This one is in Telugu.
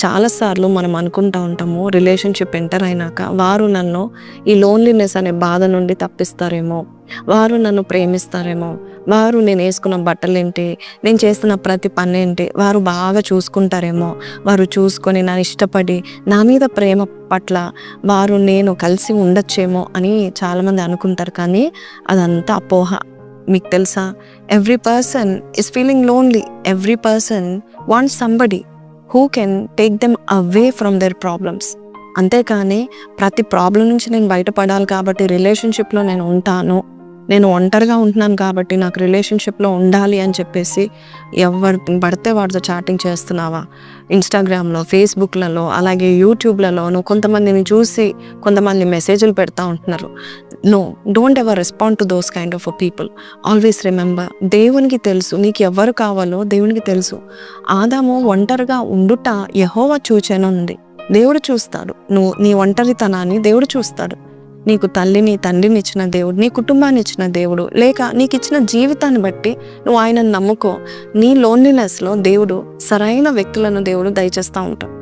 చాలాసార్లు మనం అనుకుంటా ఉంటాము రిలేషన్షిప్ ఎంటర్ అయినాక వారు నన్ను ఈ లోన్లీనెస్ అనే బాధ నుండి తప్పిస్తారేమో, వారు నన్ను ప్రేమిస్తారేమో, వారు నేను వేసుకున్న బట్టలేంటి, నేను చేస్తున్న ప్రతి పని ఏంటి, వారు బాగా చూసుకుంటారేమో, వారు చూసుకొని నన్ను ఇష్టపడి నా మీద ప్రేమ పట్ల వారు నేను కలిసి ఉండొచ్చేమో అని చాలామంది అనుకుంటారు. కానీ అదంతా అపోహ. మీకు తెలుసా, every person is feeling lonely, every person wants somebody who can take them away from their problems. అంతేకాని ప్రతి ప్రాబ్లం నుంచి నేను బయటపడాలి కాబట్టి రిలేషన్షిప్లో నేను ఉంటాను, నేను ఒంటరిగా ఉంటున్నాను కాబట్టి నాకు రిలేషన్షిప్లో ఉండాలి అని చెప్పేసి ఎవరు పడితే వాడితో చాటింగ్ చేస్తున్నావా, ఇన్స్టాగ్రామ్లో, ఫేస్బుక్లలో, అలాగే యూట్యూబ్లలోనూ కొంతమందిని చూసి కొంతమంది మెసేజ్లు పెడతా ఉంటున్నారు. No, don't ever respond to those kind of people. Always remember, దేవునికి తెలుసు నీకు ఎవరు కావాలో, దేవునికి తెలుసు. ఆదాము ఒంటరిగా ఉండుట యెహోవా చూచెనుంది. దేవుడు చూస్తాడు, నువ్వు నీ ఒంటరితనాన్ని దేవుడు చూస్తాడు. నీకు తల్లిని తండ్రిని ఇచ్చిన దేవుడు, నీ కుటుంబాన్ని ఇచ్చిన దేవుడు, లేక నీకు ఇచ్చిన జీవితాన్ని బట్టి నువ్వు ఆయనను నమ్ముకో. నీ లోన్లీనెస్లో దేవుడు సరైన వ్యక్తులను దేవుడు దయచేస్తూ ఉంటాడు.